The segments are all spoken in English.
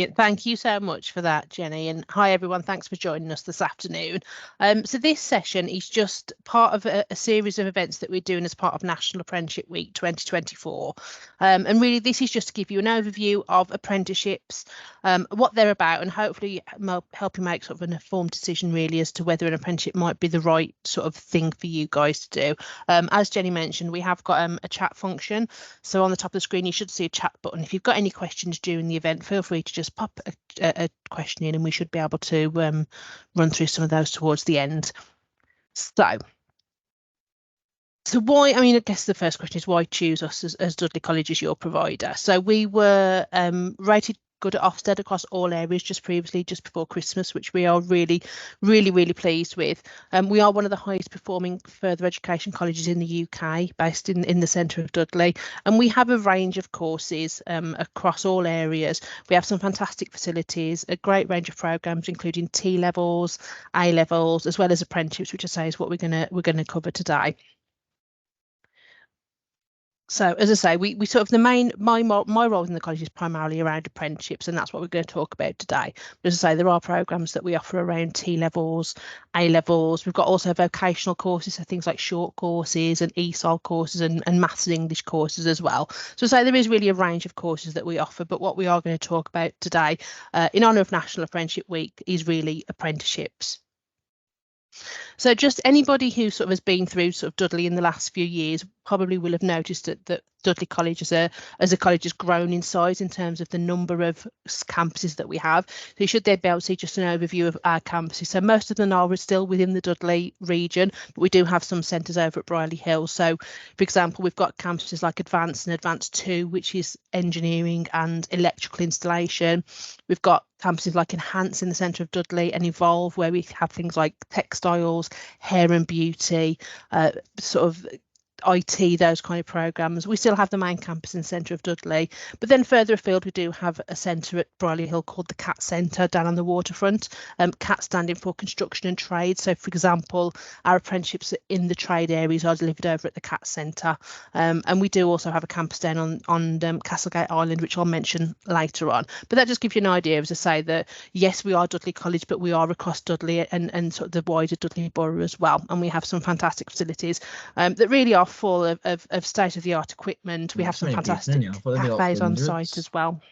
Thank you so much for that, Jenny. And hi, everyone. Thanks for joining us this afternoon. So this session is just part of a series of events that we're doing as part of National Apprenticeship Week 2024. And really, this is just to give you an overview of apprenticeships, what they're about, and hopefully help you make sort of an informed decision really as to whether an apprenticeship might be the right sort of thing for you guys to do. As Jenny mentioned, we have got a chat function. So on the top of the screen, you should see a chat button. If you've got any questions during the event, feel free to just pop a question in and we should be able to run through some of those towards the end. So why, I guess the first question is why choose us as Dudley College as your provider? So we were rated good at Ofsted across all areas just before Christmas, which we are really pleased with. We are one of the highest performing further education colleges in the UK, based in the centre of Dudley, and we have a range of courses across all areas. We have some fantastic facilities, a great range of programmes including T levels, A levels, as well as apprenticeships, which I say is what we're gonna cover today. So as I say, we sort of my role in the college is primarily around apprenticeships, and that's what we're going to talk about today. But as I say, there are programmes that we offer around T levels, A levels. We've got also vocational courses, so things like short courses and ESOL courses and maths and English courses as well. So say there is really a range of courses that we offer, but what we are going to talk about today, in honour of National Apprenticeship Week, is really apprenticeships. So just anybody who sort of has been through sort of Dudley in the last few years probably will have noticed that Dudley College as a college has grown in size in terms of the number of campuses that we have. So you should there be able to see just an overview of our campuses. So most of them are still within the Dudley region, but we do have some centres over at Brierley Hill. So for example, we've got campuses like Advanced and Advanced 2, which is engineering and electrical installation. We've got campuses like Enhance in the centre of Dudley and Evolve, where we have things like textiles, hair and beauty, sort of IT, those kind of programmes. We still have the main campus in the centre of Dudley, but then further afield we do have a centre at Brierley Hill called the CAT Centre down on the waterfront. CAT standing for construction and trade. So for example, our apprenticeships in the trade areas are delivered over at the CAT Centre, and we do also have a campus down on Castlegate Island, which I'll mention later on. But that just gives you an idea, as I say, that yes, we are Dudley College, but we are across Dudley and sort of the wider Dudley borough as well, and we have some fantastic facilities that really are full of state-of-the-art equipment. We have some fantastic cafes on site as well.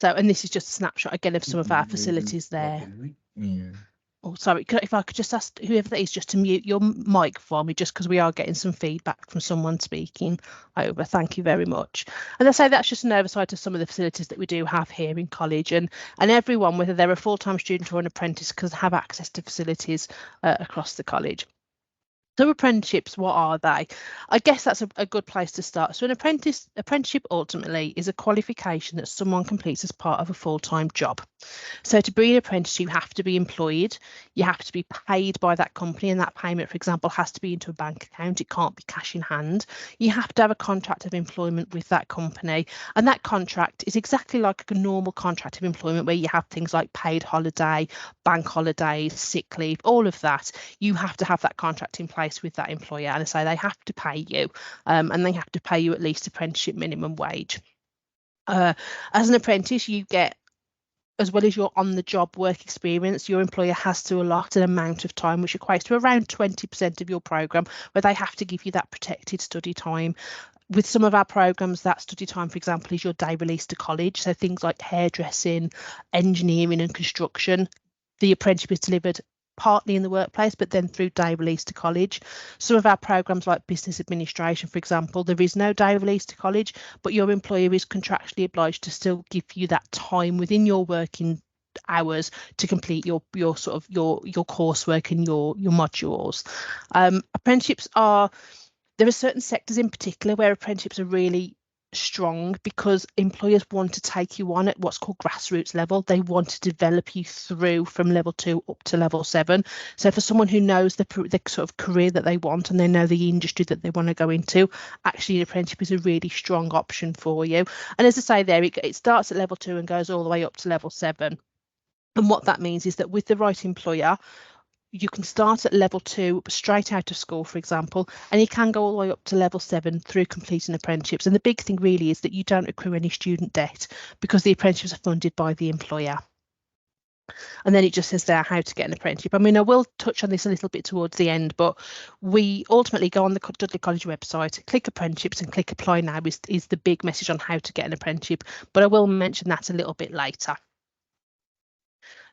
So, and this is just a snapshot again of some of our facilities there. Oh, sorry, if I could just ask whoever that is just to mute your mic for me, just because we are getting some feedback from someone speaking over. Thank you very much. And I say that's just an oversight of some of the facilities that we do have here in college, and everyone, whether they're a full-time student or an apprentice, can have access to facilities across the college. So apprenticeships, what are they? I guess that's a good place to start. So an apprenticeship ultimately is a qualification that someone completes as part of a full-time job. So to be an apprentice, you have to be employed, you have to be paid by that company, and that payment, for example, has to be into a bank account. It can't be cash in hand. You have to have a contract of employment with that company, and that contract is exactly like a normal contract of employment where you have things like paid holiday, bank holidays, sick leave, all of that. You have to have that contract in place with that employer, and I say they have to pay you, and they have to pay you at least apprenticeship minimum wage. As an apprentice, you get, as well as your on-the-job work experience, your employer has to allot an amount of time which equates to around 20% of your programme, where they have to give you that protected study time. With some of our programmes, that study time, for example, is your day release to college. So things like hairdressing, engineering and construction, the apprenticeship is delivered partly in the workplace, but then through day release to college. Some of our programmes like business administration, for example, there is no day release to college, but your employer is contractually obliged to still give you that time within your working hours to complete your sort of your coursework and your modules. Apprenticeships there are certain sectors in particular where apprenticeships are really strong because employers want to take you on at what's called grassroots level. They want to develop you through from level 2 up to level 7. So for someone who knows the sort of career that they want and they know the industry that they want to go into, actually an apprenticeship is a really strong option for you. And as I say there, it starts at level 2 and goes all the way up to level 7. And what that means is that with the right employer, you can start at level 2 straight out of school, for example, and you can go all the way up to level 7 through completing apprenticeships. And the big thing really is that you don't accrue any student debt because the apprenticeships are funded by the employer. And then it just says there how to get an apprenticeship. I mean, I will touch on this a little bit towards the end, but we ultimately go on the Dudley College website, click apprenticeships and click apply now is the big message on how to get an apprenticeship. But I will mention that a little bit later.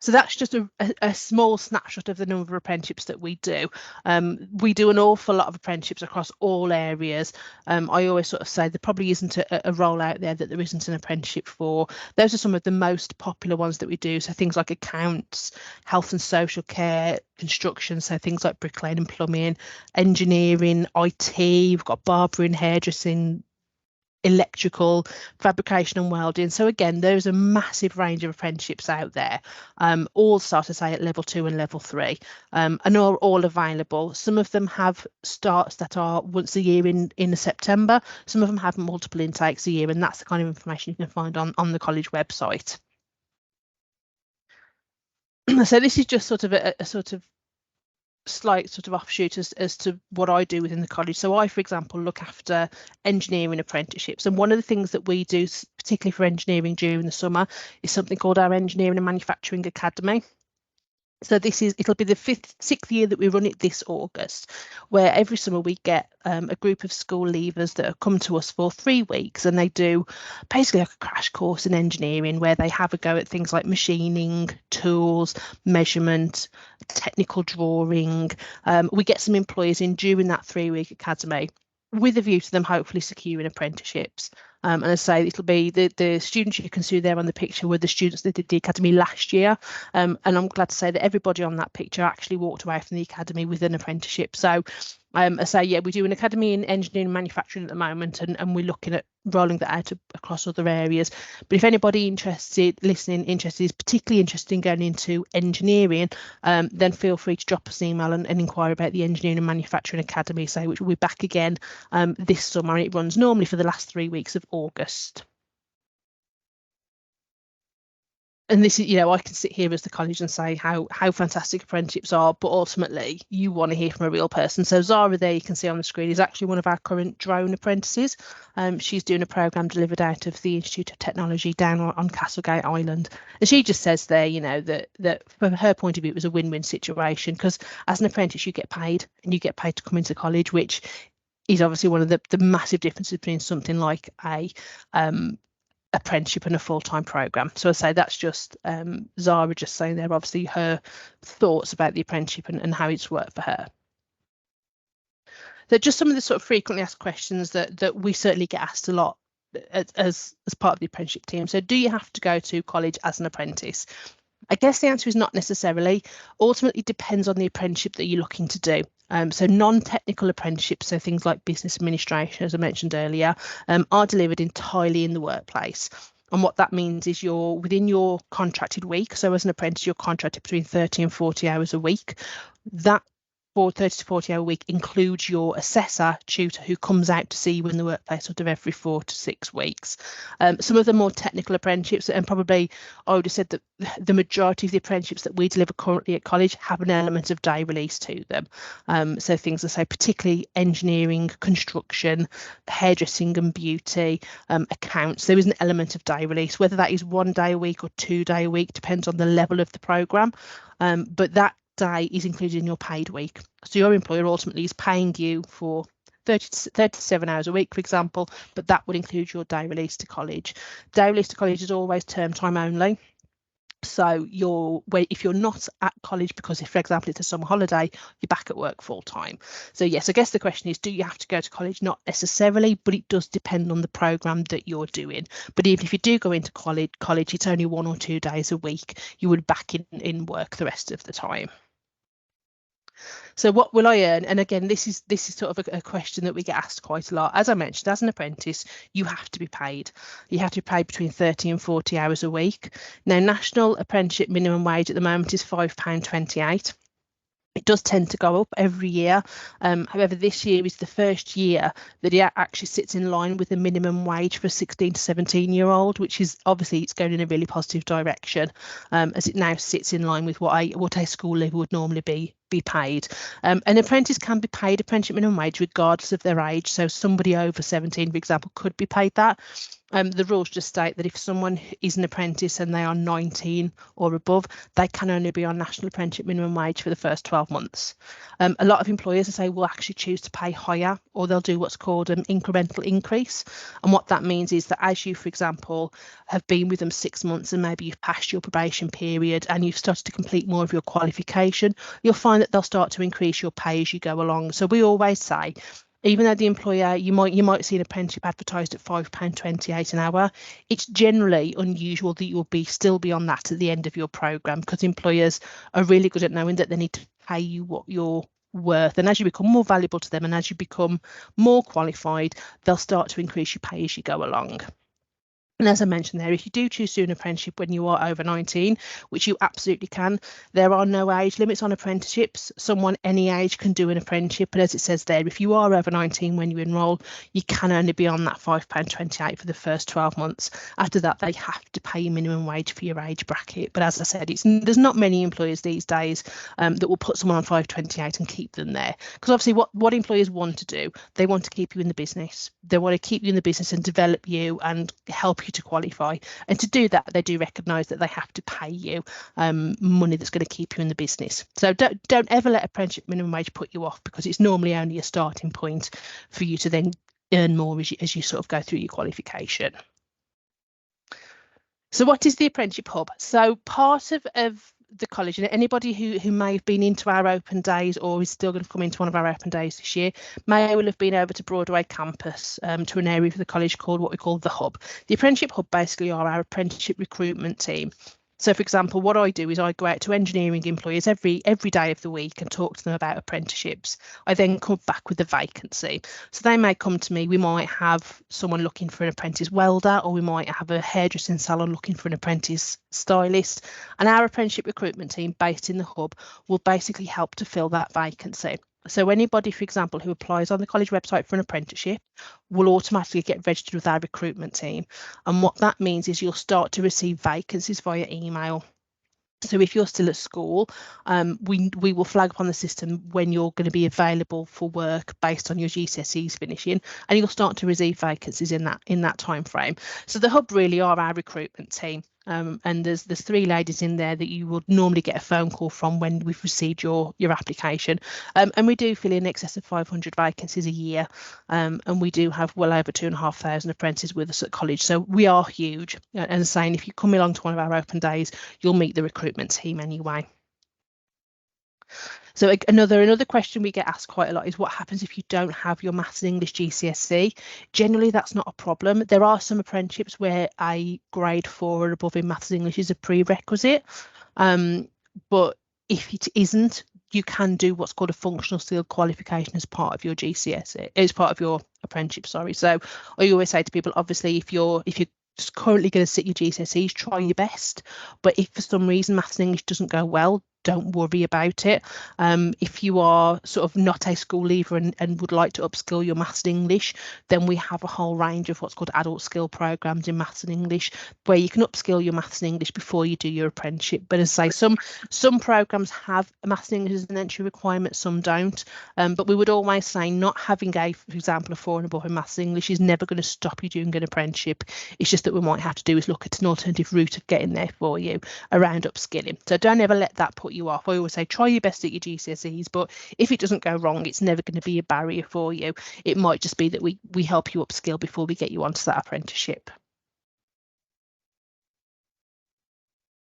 So that's just a small snapshot of the number of apprenticeships that we do. We do an awful lot of apprenticeships across all areas. I always sort of say there probably isn't a role out there that there isn't an apprenticeship for. Those are some of the most popular ones that we do. So things like accounts, health and social care, construction, so things like bricklaying and plumbing, engineering, IT, we've got barbering, hairdressing, electrical, fabrication and welding. So again, there's a massive range of apprenticeships out there, all start, say, at level 2 and level 3, and are all available. Some of them have starts that are once a year in September. Some of them have multiple intakes a year, and that's the kind of information you can find on the college website. So this is just sort of a sort of slight sort of offshoot as to what I do within the college. So I, for example, look after engineering apprenticeships, and one of the things that we do, particularly for engineering during the summer, is something called our Engineering and Manufacturing Academy. So it'll be the sixth year that we run it this August, where every summer we get a group of school leavers that have come to us for 3 weeks, and they do basically like a crash course in engineering where they have a go at things like machining, tools, measurement, technical drawing. We get some employers in during that 3-week academy with a view to them hopefully securing apprenticeships. And as I say, it'll be the students you can see there on the picture were the students that did the academy last year. And I'm glad to say that everybody on that picture actually walked away from the academy with an apprenticeship. So I say, yeah, we do an academy in engineering and manufacturing at the moment, and we're looking at rolling that out across other areas. But if anybody interested is particularly interested in going into engineering, then feel free to drop us an email and inquire about the Engineering and Manufacturing Academy, which will be back again this summer. It runs normally for the last 3 weeks of August. And this is, I can sit here as the college and say how fantastic apprenticeships are, but ultimately you want to hear from a real person. So Zara there, you can see on the screen, is actually one of our current drone apprentices. She's doing a programme delivered out of the Institute of Technology down on Castlegate Island. And she just says there, that from her point of view, it was a win-win situation, because as an apprentice, you get paid, and you get paid to come into college, which is obviously one of the massive differences between something like a apprenticeship and a full-time program. So I say that's just Zara just saying there obviously her thoughts about the apprenticeship and how it's worked for her. They're just some of the sort of frequently asked questions that we certainly get asked a lot as part of the apprenticeship team. So do you have to go to college as an apprentice? I guess the answer is not necessarily. Ultimately, it depends on the apprenticeship that you're looking to do. So non-technical apprenticeships, so things like business administration, as I mentioned earlier, are delivered entirely in the workplace. And what that means is you're within your contracted week. So as an apprentice, you're contracted between 30 and 40 hours a week. That 30 to 40 hour week includes your assessor tutor who comes out to see you in the workplace sort of every 4 to 6 weeks. Some of the more technical apprenticeships, and probably I would have said that the majority of the apprenticeships that we deliver currently at college have an element of day release to them. So things that say particularly engineering, construction, hairdressing and beauty, accounts, there is an element of day release, whether that is 1 day a week or 2 day a week, depends on the level of the programme. But that day is included in your paid week. So your employer ultimately is paying you for 37 hours a week, for example, but that would include your day release to college. Day release to college is always term time only. So if you're not at college because, if, for example, it's a summer holiday, you're back at work full time. So yes, I guess the question is, do you have to go to college? Not necessarily, but it does depend on the programme that you're doing. But even if you do go into college, it's only 1 or 2 days a week. You would be back in work the rest of the time. So what will I earn? And again, this is sort of a question that we get asked quite a lot. As I mentioned, as an apprentice, you have to be paid. You have to be paid between 30 and 40 hours a week. Now, national apprenticeship minimum wage at the moment is £5.28. It does tend to go up every year. However, this year is the first year that it actually sits in line with the minimum wage for a 16 to 17-year-old, which is obviously it's going in a really positive direction, as it now sits in line with what a school leaver would normally be paid. An apprentice can be paid apprenticeship minimum wage regardless of their age. So somebody over 17, for example, could be paid that. The rules just state that if someone is an apprentice and they are 19 or above, they can only be on National Apprenticeship minimum wage for the first 12 months. A lot of employers, I say, will actually choose to pay higher, or they'll do what's called an incremental increase. And what that means is that as you, for example, have been with them 6 months and maybe you've passed your probation period and you've started to complete more of your qualification, you'll find that they'll start to increase your pay as you go along. So we always say, even though the employer, you might see an apprenticeship advertised at £5.28 an hour, it's generally unusual that you'll still be on that at the end of your programme, because employers are really good at knowing that they need to pay you what you're worth. And as you become more valuable to them and as you become more qualified, they'll start to increase your pay as you go along. And as I mentioned there, if you do choose to do an apprenticeship when you are over 19, which you absolutely can, there are no age limits on apprenticeships. Someone any age can do an apprenticeship. But as it says there, if you are over 19 when you enrol, you can only be on that £5.28 for the first 12 months. After that, they have to pay you minimum wage for your age bracket. But as I said, there's not many employers these days that will put someone on £5.28 and keep them there. Because obviously what employers want to do, they want to keep you in the business. They want to keep you in the business and develop you and help you to qualify, and to do that they do recognise that they have to pay you money that's going to keep you in the business. So don't ever let apprenticeship minimum wage put you off, because it's normally only a starting point for you to then earn more as you sort of go through your qualification. So what is the Apprenticeship Hub? So part of the college, and anybody who may have been into our open days or is still going to come into one of our open days this year may well have been over to Broadway campus to an area of the college called what we call the Hub. The Apprenticeship Hub basically are our apprenticeship recruitment team. So, for example, what I do is I go out to engineering employers every day of the week and talk to them about apprenticeships. I then come back with a vacancy. So they may come to me, we might have someone looking for an apprentice welder, or we might have a hairdressing salon looking for an apprentice stylist. And our apprenticeship recruitment team based in the Hub will basically help to fill that vacancy. So anybody, for example, who applies on the college website for an apprenticeship will automatically get registered with our recruitment team. And what that means is you'll start to receive vacancies via email. So if you're still at school, we will flag up on the system when you're going to be available for work based on your GCSEs finishing, and you'll start to receive vacancies in that time frame. So the Hub really are our recruitment team. And there's 3 ladies in there that you would normally get a phone call from when we've received your application. And we do fill in excess of 500 vacancies a year. And we do have well over 2,500 apprentices with us at college. So we are huge. And saying if you come along to one of our open days, you'll meet the recruitment team anyway. So another question we get asked quite a lot is what happens if you don't have your Maths and English GCSE? Generally, that's not a problem. There are some apprenticeships where a grade 4 or above in Maths and English is a prerequisite. But if it isn't, you can do what's called a functional skill qualification as part of your GCSE, as part of your apprenticeship, sorry. So I always say to people, obviously, if you're just currently going to sit your GCSEs, try your best. But if for some reason Maths and English doesn't go well, don't worry about it. If you are sort of not a school leaver and would like to upskill your Maths and English, then we have a whole range of what's called adult skill programs in Maths and English, where you can upskill your Maths and English before you do your apprenticeship. But as I say, some programs have Maths and English as an entry requirement, some don't. But we would always say not having for example, a 4 and above in Maths and English is never going to stop you doing an apprenticeship. It's just that we might have to do is look at an alternative route of getting there for you around upskilling. So don't ever let that put you off. I always say try your best at your GCSEs, but if it doesn't go wrong, it's never going to be a barrier for you. It might just be that we help you upskill before we get you onto that apprenticeship.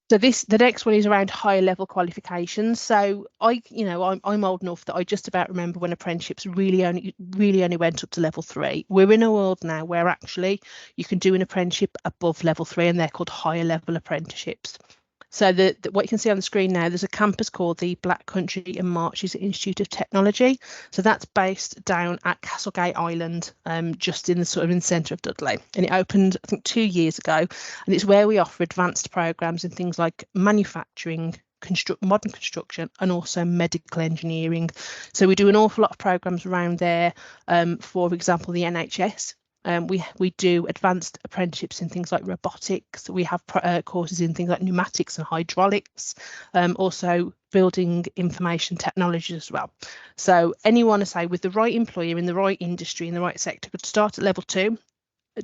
So the next one is around higher level qualifications. So I'm old enough that I just about remember when apprenticeships really only went up to level 3. We're in a world now where actually you can do an apprenticeship above level 3, and they're called higher level apprenticeships. So what you can see on the screen now, there's a campus called the Black Country and Marches Institute of Technology. So that's based down at Castlegate Island, just in the centre of Dudley. And it opened, I think, 2 years ago. And it's where we offer advanced programmes in things like manufacturing, modern construction, and also medical engineering. So we do an awful lot of programs around there. For example, the NHS. We do advanced apprenticeships in things like robotics. We have courses in things like pneumatics and hydraulics, also building information technology as well. So anyone, I say, with the right employer in the right industry in the right sector could start at level 2,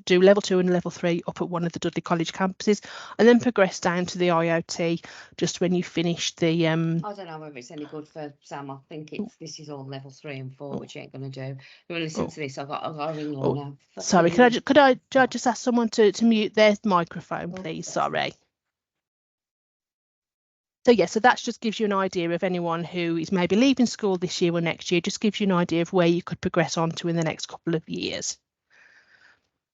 do level 2 and level 3 up at one of the Dudley College campuses, and then progress down to the IoT just when you finish the. I don't know whether it's any good for Sam. I think this is all level 3 and 4, which you ain't going to do. You want to listen to this? I've got a ring on now. Sorry, could I just ask someone to mute their microphone, please? Sorry. So yeah, so that just gives you an idea of anyone who is maybe leaving school this year or next year, just gives you an idea of where you could progress on to in the next couple of years.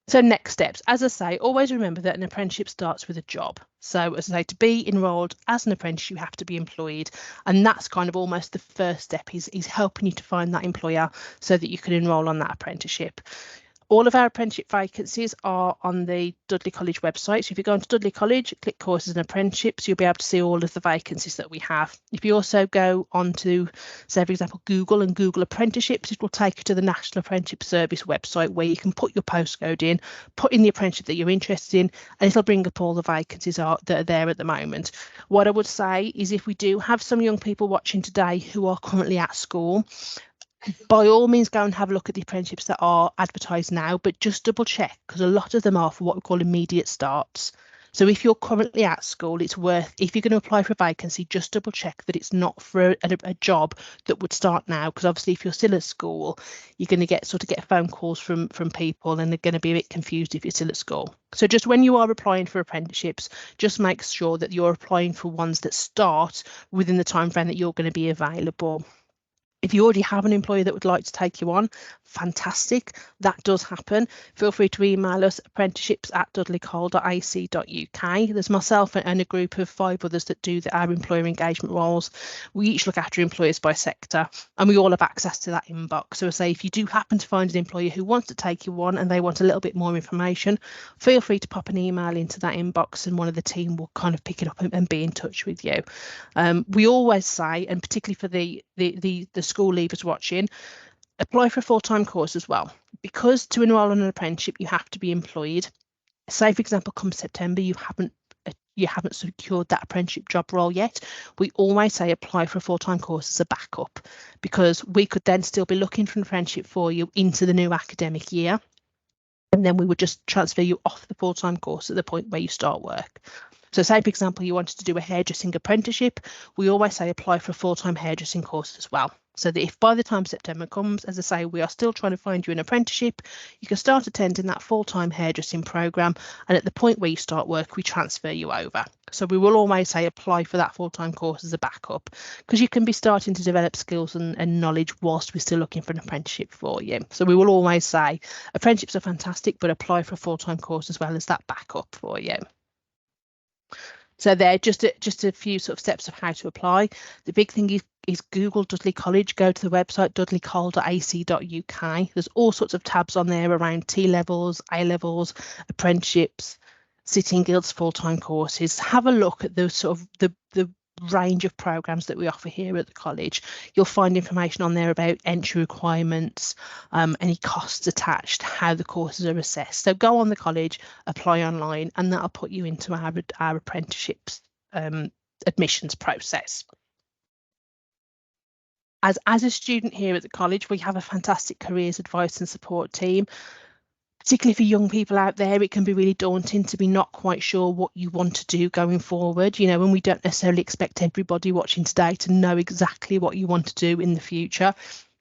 So next steps, as I say, always remember that an apprenticeship starts with a job. So as I say, to be enrolled as an apprentice, you have to be employed. And that's kind of almost the first step is helping you to find that employer so that you can enrol on that apprenticeship. All of our apprenticeship vacancies are on the Dudley College website. So if you go onto Dudley College, click courses and apprenticeships, you'll be able to see all of the vacancies that we have. If you also go onto, say, for example, Google and Google apprenticeships, it will take you to the National Apprenticeship Service website where you can put your postcode in, put in the apprenticeship that you're interested in, and it'll bring up all the vacancies that are there at the moment. What I would say is if we do have some young people watching today who are currently at school, by all means go and have a look at the apprenticeships that are advertised now, but just double check because a lot of them are for what we call immediate starts. So if you're currently at school, it's worth, if you're going to apply for a vacancy, just double check that it's not for a job that would start now, because obviously if you're still at school, you're going to get phone calls from people and they're going to be a bit confused if you're still at school. So just when you are applying for apprenticeships, just make sure that you're applying for ones that start within the time frame that you're going to be available. If you already have an employer that would like to take you on, fantastic, that does happen. Feel free to email us apprenticeships@dudleycoll.ac.uk. There's myself and a group of 5 others that do our employer engagement roles. We each look after employers by sector and we all have access to that inbox. So I say if you do happen to find an employer who wants to take you on and they want a little bit more information, feel free to pop an email into that inbox and one of the team will kind of pick it up and be in touch with you. We always say, and particularly for the school leavers watching, apply for a full-time course as well, because to enrol on an apprenticeship you have to be employed. Say for example come September you haven't secured that apprenticeship job role yet, we always say apply for a full-time course as a backup, because we could then still be looking for an apprenticeship for you into the new academic year, and then we would just transfer you off the full-time course at the point where you start work. So say, for example, you wanted to do a hairdressing apprenticeship, we always say apply for a full-time hairdressing course as well. So that if by the time September comes, as I say, we are still trying to find you an apprenticeship, you can start attending that full-time hairdressing programme, and at the point where you start work, we transfer you over. So we will always say apply for that full-time course as a backup, because you can be starting to develop skills and knowledge whilst we're still looking for an apprenticeship for you. So we will always say apprenticeships are fantastic, but apply for a full-time course as well as that backup for you. So there, just a few sort of steps of how to apply. The big thing is Google Dudley College, go to the website dudleycoll.ac.uk. There's all sorts of tabs on there around T-levels, A-levels, apprenticeships, sitting guilds, full-time courses. Have a look at the sort of the range of programs that we offer here at the college. You'll find information on there about entry requirements, any costs attached, how the courses are assessed. So go on the college, apply online, and that'll put you into our apprenticeships admissions process. As a student here at the college, we have a fantastic careers advice and support team. Particularly for young people out there, it can be really daunting to be not quite sure what you want to do going forward, you know, and we don't necessarily expect everybody watching today to know exactly what you want to do in the future.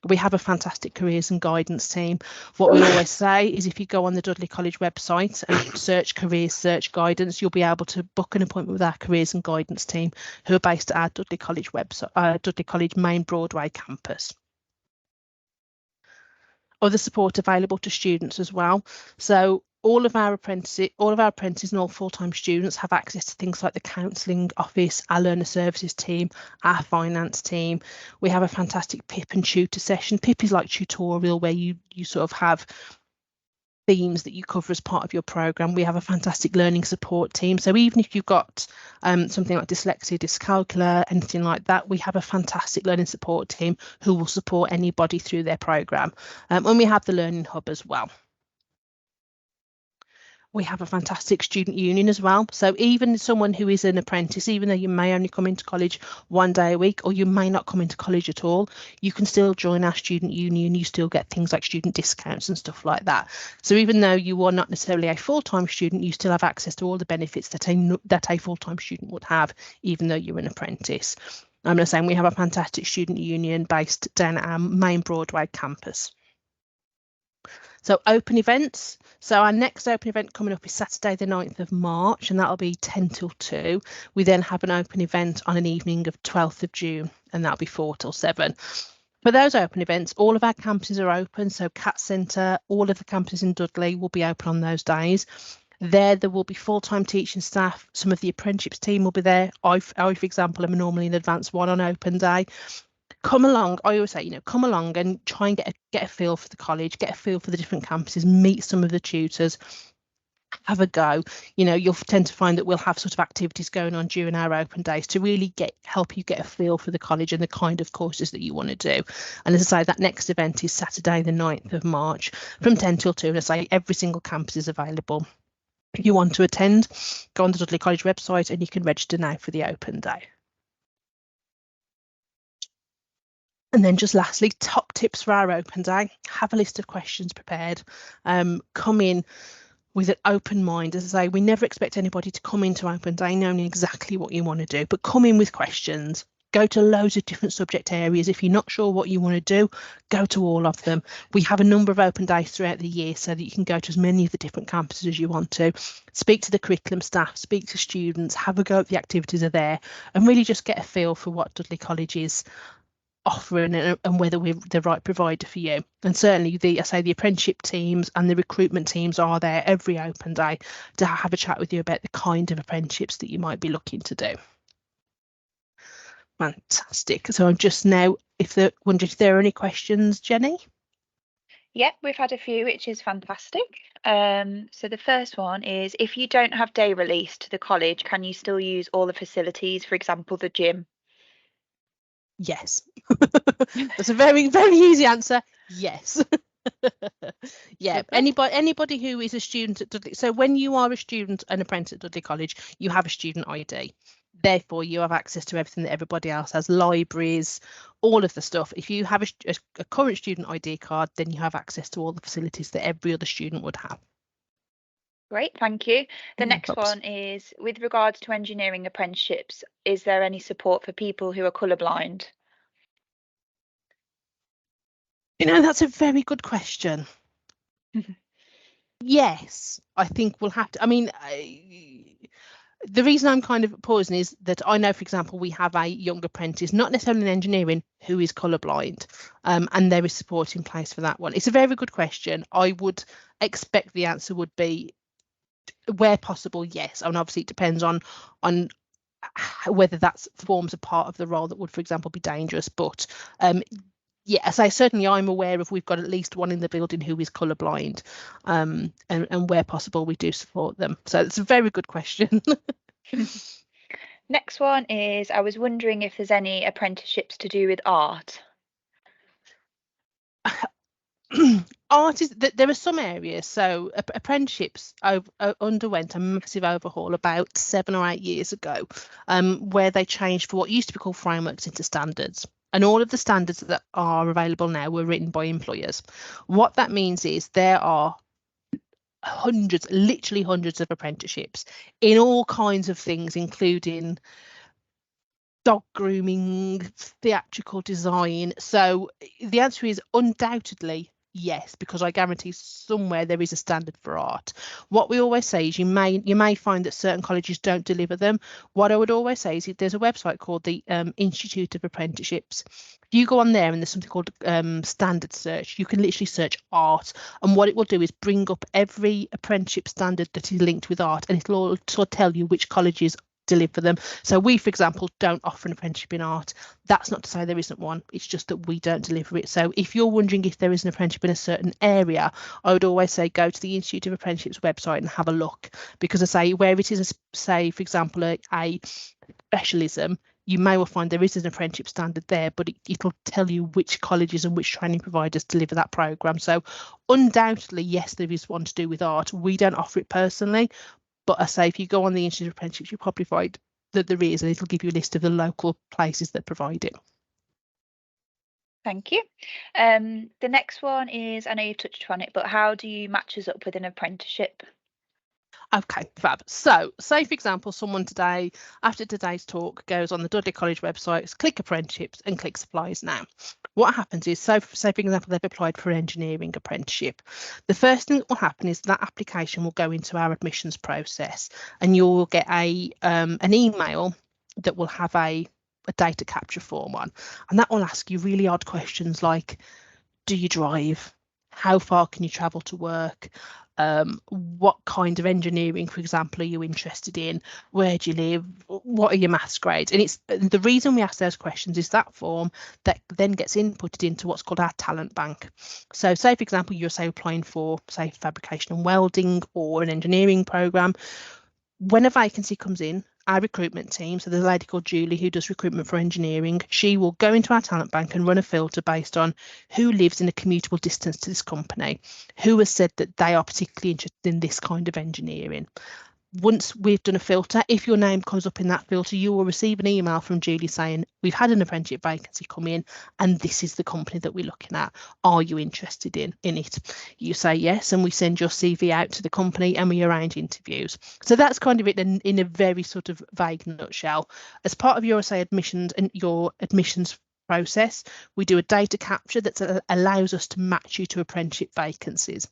We have a fantastic careers and guidance team. What we always say is if you go on the Dudley College website and search careers, search guidance, you'll be able to book an appointment with our careers and guidance team who are based at our Dudley College website, Dudley College main Broadway campus. Other support available to students as well. So all of our apprentices and all full-time students have access to things like the counselling office, our learner services team, our finance team. We have a fantastic PIP and tutor session. PIP is like tutorial where you sort of have themes that you cover as part of your program. We have a fantastic learning support team. So even if you've got something like dyslexia, dyscalculia, anything like that, we have a fantastic learning support team who will support anybody through their program. And we have the Learning Hub as well. We have a fantastic student union as well. So even someone who is an apprentice, even though you may only come into college one day a week, or you may not come into college at all, you can still join our student union. You still get things like student discounts and stuff like that. So even though you are not necessarily a full-time student, you still have access to all the benefits that a full-time student would have, even though you're an apprentice. I'm just saying we have a fantastic student union based down at our main Broadway campus. So open events. So our next open event coming up is Saturday the 9th of March, and that'll be 10 till 2. We then have an open event on an evening of 12th of June, and that'll be 4 till 7. For those open events, all of our campuses are open. So Cat Centre, all of the campuses in Dudley will be open on those days. There will be full-time teaching staff. Some of the apprenticeships team will be there. I, for example, am normally an advanced one on open day. Come along. I always say, come along and try and get a feel for the college, get a feel for the different campuses, meet some of the tutors, have a go. You'll tend to find that we'll have sort of activities going on during our open days to really help you get a feel for the college and the kind of courses that you want to do. And as I say, that next event is Saturday the 9th of March from 10 till 2. And I say every single campus is available. If you want to attend, go on the Dudley College website and you can register now for the open day. And then just lastly, top tips for our open day. Have a list of questions prepared. Come in with an open mind. As I say, we never expect anybody to come into open day knowing exactly what you want to do, but come in with questions. Go to loads of different subject areas. If you're not sure what you want to do, go to all of them. We have a number of open days throughout the year so that you can go to as many of the different campuses as you want to. Speak to the curriculum staff, speak to students, have a go at the activities are there, and really just get a feel for what Dudley College is offering and whether we're the right provider for you. And certainly the apprenticeship teams and the recruitment teams are there every open day to have a chat with you about the kind of apprenticeships that you might be looking to do. Fantastic. So I'm just now wondering if there are any questions, Jenny? Yep, we've had a few, which is fantastic. So the first one is, if you don't have day release to the college, can you still use all the facilities, for example, the gym? Yes. That's a very, very easy answer. Yes. Yeah. Anybody who is a student at Dudley. So when you are a student and apprentice at Dudley College, you have a student ID. Therefore, you have access to everything that everybody else has, libraries, all of the stuff. If you have a current student ID card, then you have access to all the facilities that every other student would have. Great, thank you. The next one is, with regards to engineering apprenticeships, is there any support for people who are colourblind? That's a very good question. Yes, I think we'll have to. I mean, the reason I'm kind of pausing is that I know, for example, we have a young apprentice, not necessarily in engineering, who is colourblind, and there is support in place for that one. It's a very good question. I would expect the answer would be, where possible, yes. And obviously it depends on whether that forms a part of the role that would, for example, be dangerous. But yes, I'm aware of, we've got at least one in the building who is colourblind, and where possible we do support them. So it's a very good question. Next one is, I was wondering if there's any apprenticeships to do with art. Art is there are some areas. So apprenticeships underwent a massive overhaul about 7 or 8 years ago, where they changed for what used to be called frameworks into standards. And all of the standards that are available now were written by employers. What that means is there are literally hundreds of apprenticeships in all kinds of things, including dog grooming, theatrical design. So the answer is undoubtedly yes, because I guarantee somewhere there is a standard for art. What we always say is you may find that certain colleges don't deliver them. What I would always say is there's a website called the Institute of Apprenticeships. If you go on there and there's something called standard search, you can literally search art, and what it will do is bring up every apprenticeship standard that is linked with art, and it'll also tell you which colleges deliver them. So we, for example, don't offer an apprenticeship in art. That's not to say there isn't one, it's just that we don't deliver it. So if you're wondering if there is an apprenticeship in a certain area, I would always say go to the Institute of Apprenticeships website and have a look, because I say where it is, say for example a specialism, you may well find there is an apprenticeship standard there, but it'll tell you which colleges and which training providers deliver that programme. So undoubtedly, yes, there is one to do with art. We don't offer it personally, but I say if you go on the Institute of Apprenticeships, you'll probably find that there is, and it'll give you a list of the local places that provide it. Thank you. The next one is, I know you've touched on it, but how do you match us up with an apprenticeship? Okay, fab. So say for example, someone today, after today's talk, goes on the Dudley College website, click apprenticeships and click supplies now. What happens is, so say for example, they've applied for an engineering apprenticeship. The first thing that will happen is that application will go into our admissions process, and you'll get an email that will have a data capture form on, and that will ask you really odd questions like, do you drive? How far can you travel to work? What kind of engineering, for example, are you interested in? Where do you live? What are your maths grades? And it's the reason we ask those questions is that form that then gets inputted into what's called our talent bank. So say, for example, you're applying for, say, fabrication and welding or an engineering programme. When a vacancy comes in, our recruitment team, so there's a lady called Julie who does recruitment for engineering, she will go into our talent bank and run a filter based on who lives in a commutable distance to this company, who has said that they are particularly interested in this kind of engineering. Once we've done a filter, if your name comes up in that filter, you will receive an email from Julie saying, we've had an apprenticeship vacancy come in and this is the company that we're looking at. Are you interested in it? You say yes, and we send your CV out to the company and we arrange interviews. So that's kind of it in a very sort of vague nutshell. As part of your, say, admissions and your admissions process, we do a data capture that allows us to match you to apprenticeship vacancies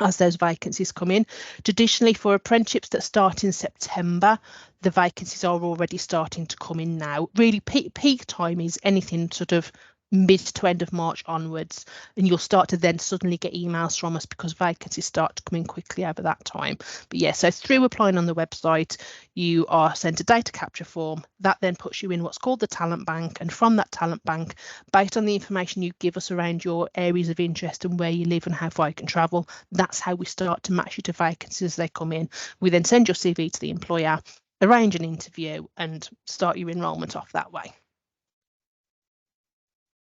as those vacancies come in. Traditionally, for apprenticeships that start in September, the vacancies are already starting to come in now. Really, peak time is anything sort of mid to end of March onwards, and you'll start to then suddenly get emails from us because vacancies start to come in quickly over that time. But yeah, so through applying on the website, you are sent a data capture form that then puts you in what's called the talent bank, and from that talent bank, based on the information you give us around your areas of interest and where you live and how far you can travel, that's how we start to match you to vacancies as they come in. We then send your CV to the employer, arrange an interview and start your enrolment off that way.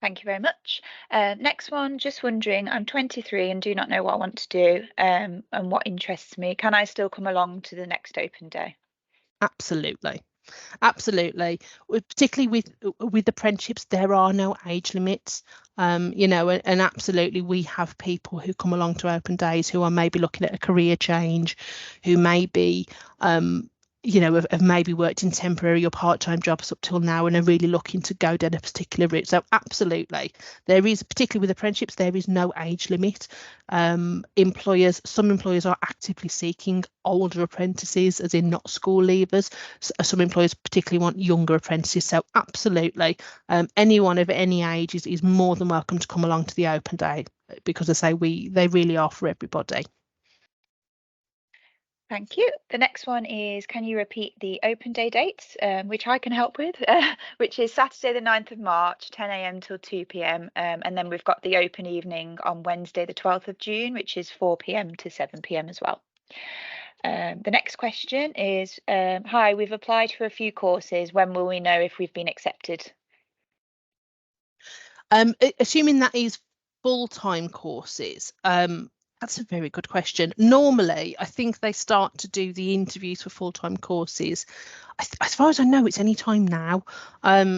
Thank you very much. Next one, just wondering, I'm 23 and do not know what I want to do and what interests me. Can I still come along to the next open day? Absolutely. Absolutely. Particularly with apprenticeships, there are no age limits, you know, and absolutely we have people who come along to open days who are maybe looking at a career change, who may be you know, have maybe worked in temporary or part-time jobs up till now and are really looking to go down a particular route. So absolutely, there is, particularly with apprenticeships, there is no age limit. Some employers are actively seeking older apprentices, as in not school leavers. Some employers particularly want younger apprentices. So absolutely, anyone of any age is more than welcome to come along to the open day, because I say they really are for everybody. Thank you. The next one is, can you repeat the open day dates, which I can help with, which is Saturday the 9th of March, 10 a.m. till 2 p.m. And then we've got the open evening on Wednesday the 12th of June, which is 4 p.m. to 7 p.m. as well. The next question is, hi, we've applied for a few courses. When will we know if we've been accepted? Assuming that is full-time courses, that's a very good question. Normally, I think they start to do the interviews for full-time courses. As far as I know, it's any time now.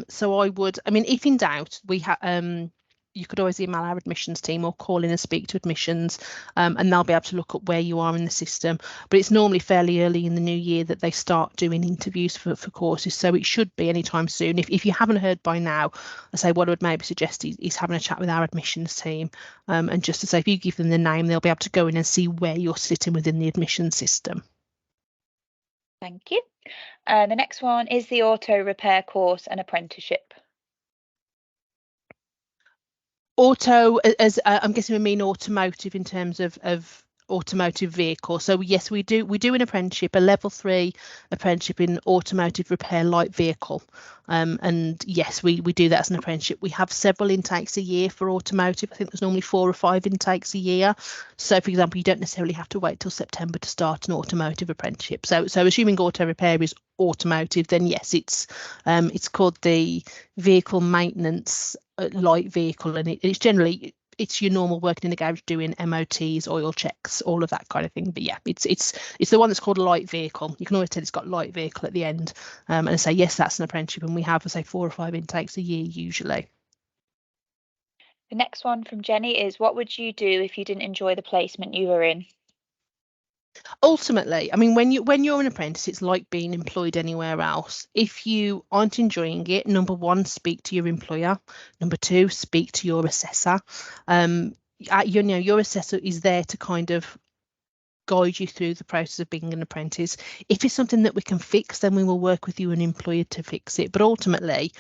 So I mean, if in doubt, we have you could always email our admissions team or call in and speak to admissions, and they'll be able to look up where you are in the system. But it's normally fairly early in the new year that they start doing interviews for courses, so it should be anytime soon. If you haven't heard by now, I say what I would maybe suggest is having a chat with our admissions team, and just to say, if you give them the name, they'll be able to go in and see where you're sitting within the admission system. Thank you. The next one is the auto repair course and apprenticeship. Auto, as I'm guessing we mean automotive in terms of automotive vehicle. So yes, we do an apprenticeship, a level 3 apprenticeship in automotive repair light vehicle, and yes, we do that as an apprenticeship. We have several intakes a year for automotive. I think there's normally 4 or 5 intakes a year. So for example, you don't necessarily have to wait till September to start an automotive apprenticeship. So assuming auto repair is automotive, then yes, it's called the vehicle maintenance light vehicle, and it's generally your normal working in the garage doing MOTs, oil checks, all of that kind of thing. But yeah, it's the one that's called a light vehicle. You can always tell it's got light vehicle at the end. And I say, yes, that's an apprenticeship, and we have, I say, 4 or 5 intakes a year usually. The next one from Jenny is, what would you do if you didn't enjoy the placement you were in? Ultimately, I mean, when you're an apprentice, it's like being employed anywhere else. If you aren't enjoying it, number 1, speak to your employer. Number 2, speak to your assessor. Your assessor is there to kind of guide you through the process of being an apprentice. If it's something that we can fix, then we will work with you and employer to fix it. But ultimately,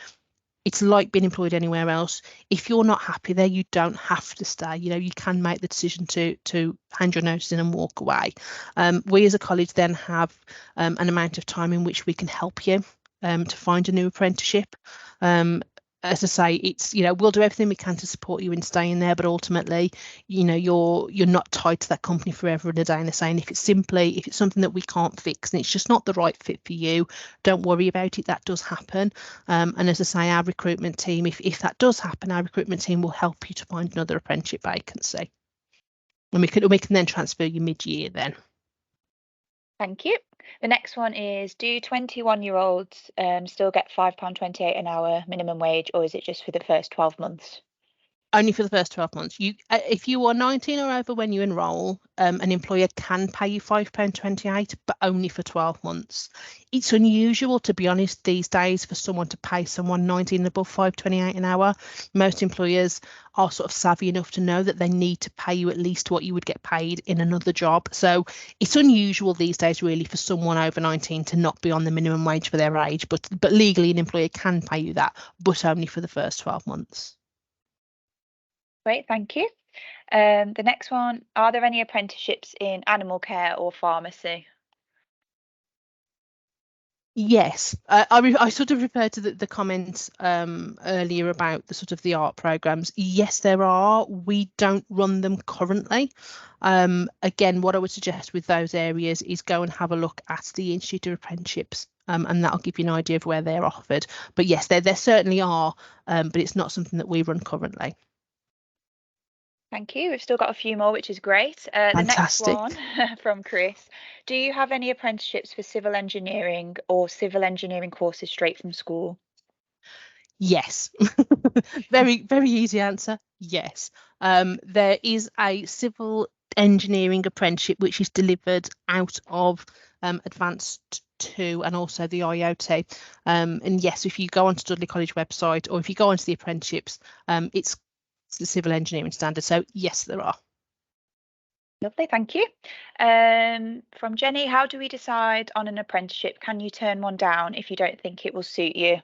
it's like being employed anywhere else. If you're not happy there, you don't have to stay. You can make the decision to hand your notice in and walk away. We as a college then have an amount of time in which we can help you to find a new apprenticeship. As I say, it's we'll do everything we can to support you in staying there, but ultimately, you're not tied to that company forever and a day. And they're saying if it's something that we can't fix and it's just not the right fit for you, don't worry about it. That does happen. And as I say, our recruitment team, if that does happen, our recruitment team will help you to find another apprenticeship vacancy, and we can then transfer you mid-year then. Thank you. The next one is, do 21-year-olds still get £5.28 an hour minimum wage, or is it just for the first 12 months? Only for the first 12 months. If you are 19 or over when you enrol, an employer can pay you £5.28, but only for 12 months. It's unusual, to be honest, these days for someone to pay someone 19 and above £5.28 an hour. Most employers are sort of savvy enough to know that they need to pay you at least what you would get paid in another job. So it's unusual these days, really, for someone over 19 to not be on the minimum wage for their age. But legally, an employer can pay you that, but only for the first 12 months. Great, thank you. The next one, are there any apprenticeships in animal care or pharmacy? Yes, I sort of referred to the comments earlier about the sort of the art programs. Yes, there are. We don't run them currently. Again, what I would suggest with those areas is go and have a look at the Institute of Apprenticeships, and that'll give you an idea of where they're offered. But yes, there certainly are, but it's not something that we run currently. Thank you. We've still got a few more, which is great. The next one from Chris. Do you have any apprenticeships for civil engineering or civil engineering courses straight from school? Yes. Very, very easy answer. Yes. There is a civil engineering apprenticeship which is delivered out of Advanced 2 and also the IoT. And yes, if you go onto Dudley College website or if you go onto the apprenticeships, it's the civil engineering standard. So yes, there are. Lovely, thank you. From Jenny, how do we decide on an apprenticeship? Can you turn one down if you don't think it will suit you?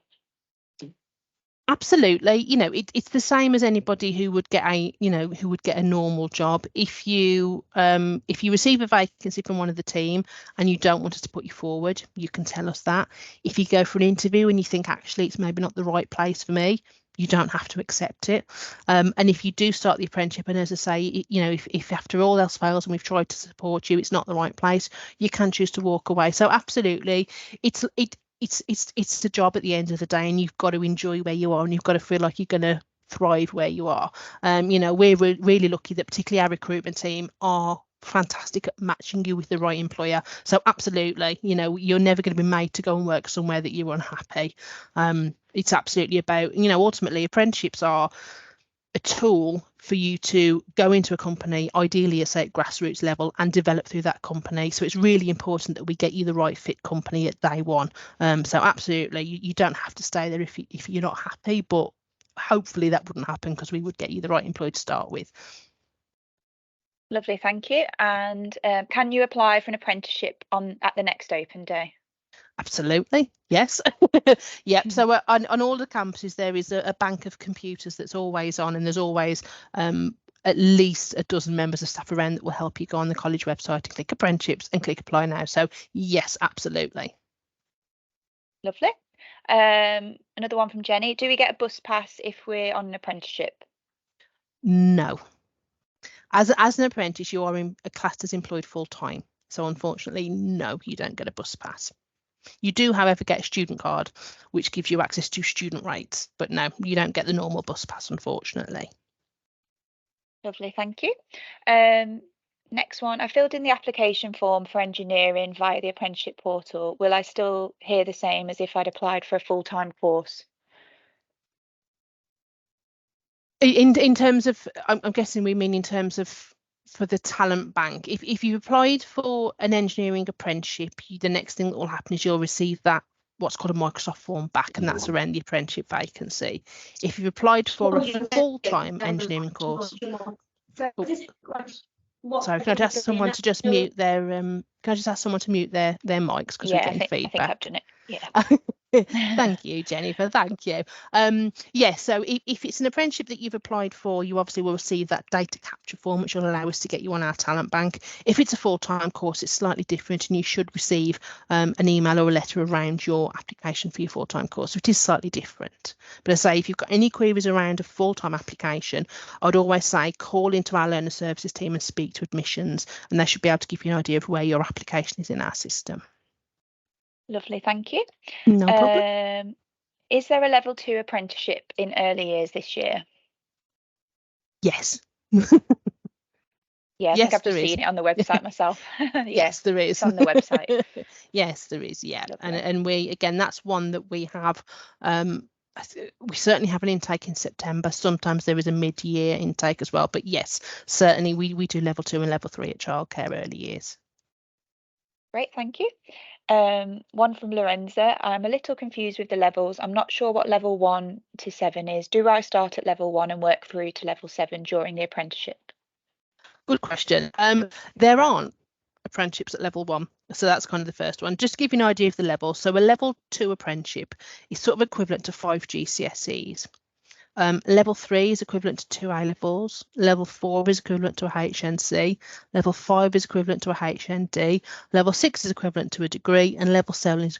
Absolutely. It's the same as anybody who would get a normal job. If you receive a vacancy from one of the team and you don't want us to put you forward, you can tell us that. If you go for an interview and you think actually it's maybe not the right place for me, you don't have to accept it. And if you do start the apprenticeship, and as I say, if after all else fails and we've tried to support you, it's not the right place, you can choose to walk away. So absolutely, it's the job at the end of the day, and you've got to enjoy where you are, and you've got to feel like you're going to thrive where you are. We're really lucky that particularly our recruitment team are fantastic at matching you with the right employer. So absolutely, you're never going to be made to go and work somewhere that you're unhappy. It's absolutely about, ultimately apprenticeships are a tool for you to go into a company, ideally at grassroots level, and develop through that company. So it's really important that we get you the right fit company at day one. So absolutely, you don't have to stay there if you're not happy, but hopefully that wouldn't happen because we would get you the right employee to start with. Lovely, thank you. And can you apply for an apprenticeship at the next open day? Absolutely, yes. Yep. So on all the campuses there is a bank of computers that's always on, and there's always at least a dozen members of staff around that will help you go on the college website and click apprenticeships and click apply now. So yes, absolutely. Lovely. Another one from Jenny. Do we get a bus pass if we're on an apprenticeship? No. As an apprentice, you are classed as employed full time. So unfortunately, no, you don't get a bus pass. You do, however, get a student card, which gives you access to student rates. But no, you don't get the normal bus pass, unfortunately. Lovely, thank you. Next one, I filled in the application form for engineering via the apprenticeship portal. Will I still hear the same as if I'd applied for a full-time course? In terms of, I'm guessing we mean in terms of for the talent bank. If you applied for an engineering apprenticeship, the next thing that will happen is you'll receive that what's called a Microsoft form back, and that's around the apprenticeship vacancy. If you've applied for a full-time engineering course, sorry, can I just ask someone to just mute their can I just ask someone to mute their mics because we're getting feedback? I think I've done it. Yeah. Thank you, Jennifer. Thank you. Yes, so if it's an apprenticeship that you've applied for, you obviously will receive that data capture form, which will allow us to get you on our talent bank. If it's a full-time course, it's slightly different, and you should receive an email or a letter around your application for your full-time course. So it is slightly different. But as I say, if you've got any queries around a full-time application, I'd always say call into our learner services team and speak to admissions, and they should be able to give you an idea of where your application is in our system. Lovely, thank you. No problem. Is there a level 2 apprenticeship in early years this year? Yes. Yeah, I yes, think I've just seen it on the website myself. Yes, there is. It's on the website. Yes, there is. Yeah, Lovely. and we, again, that's one that we have. We certainly have an intake in September. Sometimes there is a mid-year intake as well. But yes, certainly we do level 2 and level 3 at childcare early years. Great, thank you. One from Lorenza. I'm a little confused with the levels. I'm not sure what level 1 to 7 is. Do I start at level 1 and work through to level 7 during the apprenticeship? Good question. There aren't apprenticeships at level 1, so that's kind of the first one. Just to give you an idea of the level, so a level 2 apprenticeship is sort of equivalent to 5 GCSEs. Level 3 is equivalent to 2 A levels. Level 4 is equivalent to a HNC. Level 5 is equivalent to a HND. Level 6 is equivalent to a degree, and level 7 is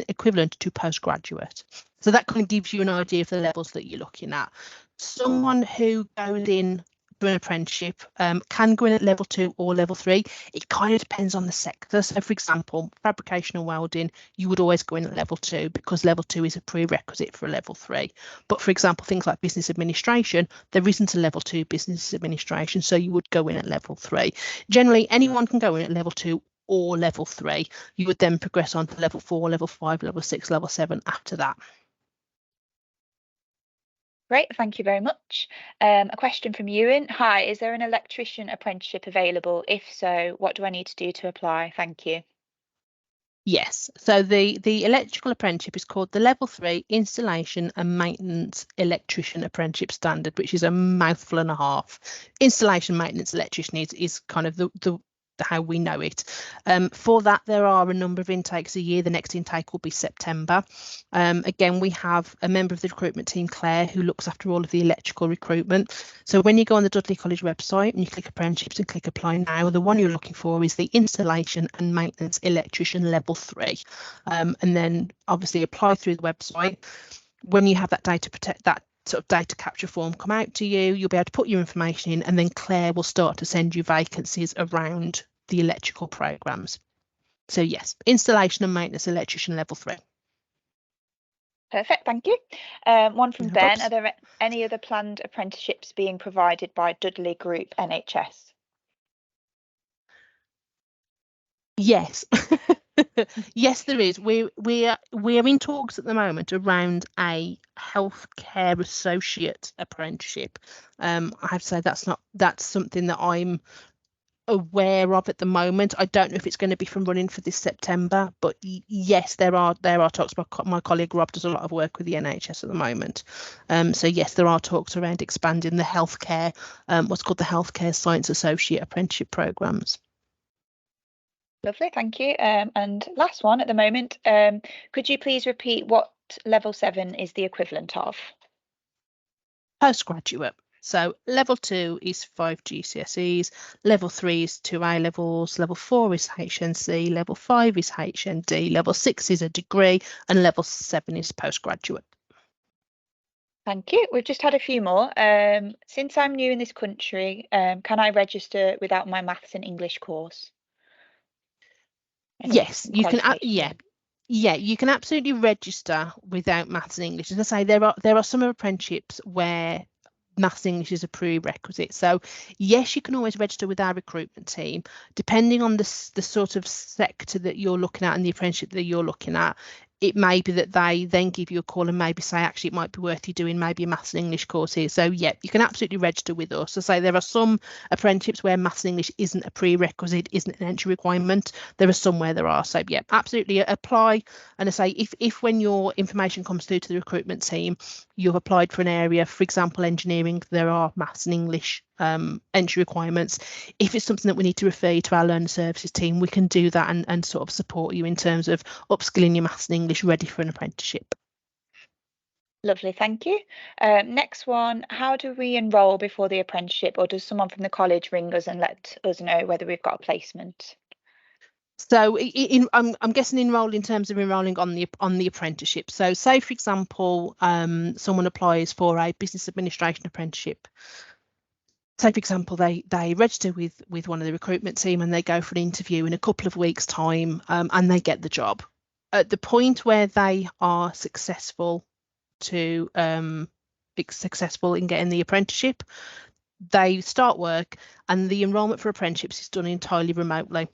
equivalent to postgraduate. So that kind of gives you an idea of the levels that you're looking at. Someone who goes in for an apprenticeship can go in at level 2 or level 3. It kind of depends on the sector. So for example, fabrication and welding, you would always go in at level 2 because level 2 is a prerequisite for a level 3. But for example, things like business administration, there isn't a level 2 business administration, so you would go in at level 3. Generally, anyone can go in at level 2 or level 3. You would then progress on to level 4, level 5, level 6, level 7 after that. Great, thank you very much. A question from Ewan. Hi, is there an electrician apprenticeship available? If so, what do I need to do to apply? Thank you. Yes, so the electrical apprenticeship is called the Level 3 Installation and Maintenance Electrician Apprenticeship Standard, which is a mouthful and a half. Installation maintenance electrician is kind of the how we know it. For that, there are a number of intakes a year. The next intake will be September. Again, we have a member of the recruitment team, Claire, who looks after all of the electrical recruitment. So when you go on the Dudley College website and you click apprenticeships and click apply now, the one you're looking for is the Installation and Maintenance Electrician Level 3. And then obviously apply through the website. When you have that that sort of data capture form come out to you, you'll be able to put your information in, and then Claire will start to send you vacancies around the electrical programs. So yes, installation and maintenance electrician level 3. Perfect, thank you. One from No Ben. problems. Are there any other planned apprenticeships being provided by Dudley Group NHS? Yes. Yes, there is. We're in talks at the moment around a healthcare associate apprenticeship. I have to say that's something that I'm aware of at the moment. I don't know if it's going to be from running for this September, but yes, there are talks. My colleague Rob does a lot of work with the NHS at the moment. So yes, there are talks around expanding the healthcare, what's called the Healthcare Science Associate Apprenticeship programs. Lovely, thank you. And last one at the moment, could you please repeat what level 7 is the equivalent of? Postgraduate. So level 2 is 5 GCSEs, level 3 is 2 A levels, level 4 is HNC, level 5 is HND, level 6 is a degree, and level 7 is postgraduate. Thank you. We've just had a few more. Since I'm new in this country, can I register without my maths and English course? Yes, you can. Yeah, you can absolutely register without maths and English. As I say, there are some apprenticeships where maths and English is a prerequisite. So yes, you can always register with our recruitment team, depending on the sort of sector that you're looking at and the apprenticeship that you're looking at. It may be that they then give you a call and maybe say, actually, it might be worth you doing maybe a maths and English course here. So yeah, you can absolutely register with us. So say there are some apprenticeships where maths and English isn't a prerequisite, isn't an entry requirement. There are some where there are. So yeah, absolutely apply. And I say, if when your information comes through to the recruitment team, you've applied for an area, for example, engineering, there are maths and English entry requirements. If it's something that we need to refer you to our learner services team, we can do that and sort of support you in terms of upskilling your maths and English ready for an apprenticeship. Lovely, thank you. Next one, how do we enrol before the apprenticeship, or does someone from the college ring us and let us know whether we've got a placement? So I'm guessing enroll in terms of enrolling on the apprenticeship. So say, for example, someone applies for a business administration apprenticeship. Say, for example, they register with one of the recruitment team and they go for an interview in a couple of weeks' time, and they get the job. At the point where they are successful in getting the apprenticeship, they start work, and the enrolment for apprenticeships is done entirely remotely.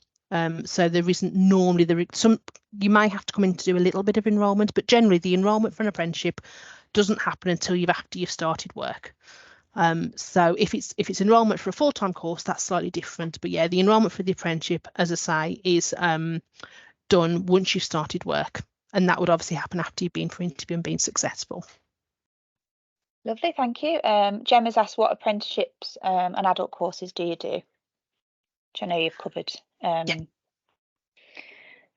So there isn't normally you may have to come in to do a little bit of enrolment, but generally the enrolment for an apprenticeship doesn't happen until after you've started work. So if it's enrolment for a full-time course, that's slightly different. But yeah, the enrolment for the apprenticeship, as I say, is done once you've started work, and that would obviously happen after you've been for interview and been successful. Lovely, thank you. Gemma's asked, what apprenticeships and adult courses do you do? Which I know you've covered. Yeah.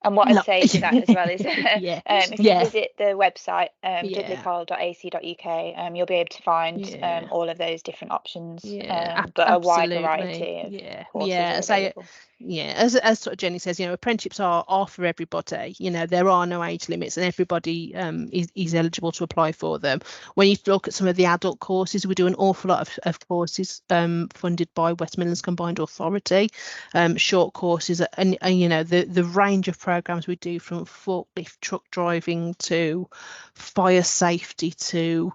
And what I'd say to that as well is if you visit the website, dudleycollege.ac.uk, you'll be able to find all of those different options, but a wide variety of courses are available. As sort of Jenny says, apprenticeships are for everybody. There are no age limits, and everybody is eligible to apply for them. When you look at some of the adult courses, we do an awful lot of courses funded by West Midlands Combined Authority, short courses, and the range of programs we do, from forklift truck driving to fire safety to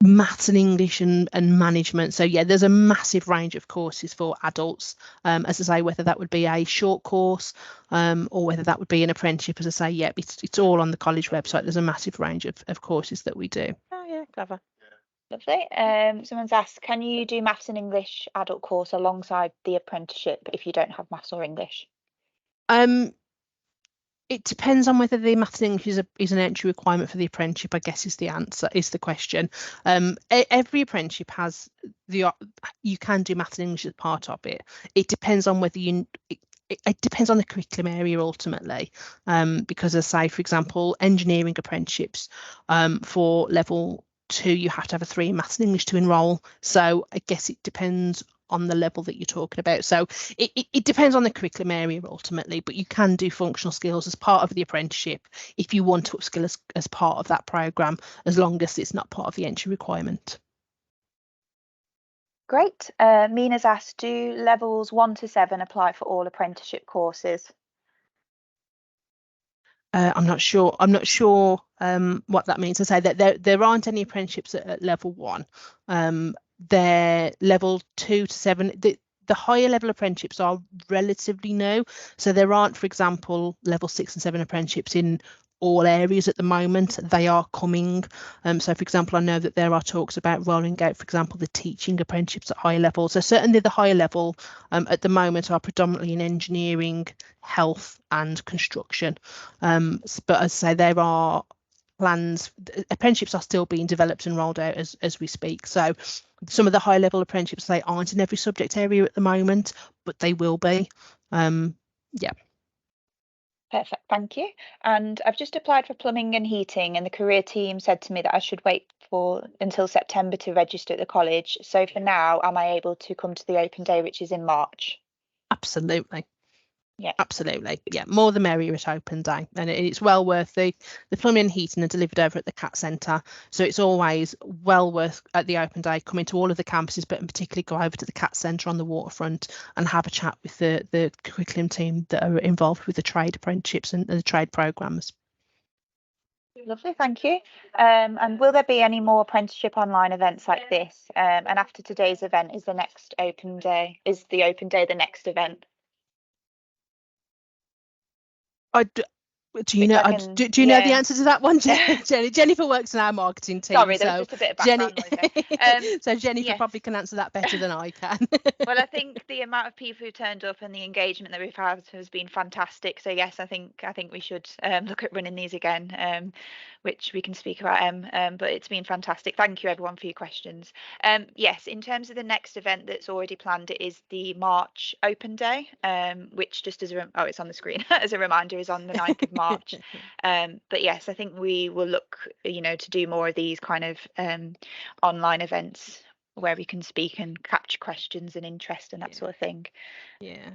maths and English and management. So yeah, there's a massive range of courses for adults, as I say, whether that would be a short course or whether that would be an apprenticeship. As I say, it's all on the college website. There's a massive range of courses that we do. Oh yeah, clever. Lovely. Someone's asked, can you do maths and English adult course alongside the apprenticeship if you don't have maths or English? It depends on whether the maths and English is an entry requirement for the apprenticeship, I guess is the question. Every apprenticeship has you can do maths and English as part of it. It depends on whether it depends on the curriculum area ultimately, because as I say, for example, engineering apprenticeships for level 2, you have to have a 3 in maths and English to enrol. So I guess it depends on the level that you're talking about. So it depends on the curriculum area ultimately, but you can do functional skills as part of the apprenticeship if you want to upskill as part of that programme, as long as it's not part of the entry requirement. Great. Mina's asked, do levels 1 to 7 apply for all apprenticeship courses? I'm not sure what that means. I say that there aren't any apprenticeships at level 1. They're level 2 to 7. The higher level apprenticeships are relatively new, so there aren't, for example, level 6 and 7 apprenticeships in all areas at the moment. They are coming. So, for example, I know that there are talks about rolling out, for example, the teaching apprenticeships at higher level. So certainly the higher level at the moment are predominantly in engineering, health and construction. But as I say, there are plans. Apprenticeships are still being developed and rolled out as we speak. So some of the high level apprenticeships, they aren't in every subject area at the moment, but they will be. Perfect, thank you. And I've just applied for plumbing and heating, and the career team said to me that I should wait until September to register at the college. So for now, am I able to come to the open day, which is in March? Absolutely. Yeah, absolutely. Yeah, more the merrier at open day, and it's well worth the plumbing and heating are delivered over at the CAT Centre, so it's always well worth at the open day coming to all of the campuses, but in particularly go over to the CAT Centre on the waterfront and have a chat with the curriculum team that are involved with the trade apprenticeships and the trade programmes. Lovely, thank you. And will there be any more apprenticeship online events like this? And after today's event, is the next open day? Is the open day the next event? Do you know? Do you know the answer to that one, Jenny? Jennifer works in our marketing team. Sorry, there was just a bit of background noise there. So Jennifer probably can answer that better than I can. Well, I think the amount of people who turned up and the engagement that we've had has been fantastic. So yes, I think we should look at running these again, which we can speak about. But it's been fantastic. Thank you everyone for your questions. Yes, in terms of the next event that's already planned, it is the March Open Day, which just as it's on the screen as a reminder is on the 9th of March. But yes, I think we will look, to do more of these kind of online events where we can speak and capture questions and interest and that sort of thing. Yeah,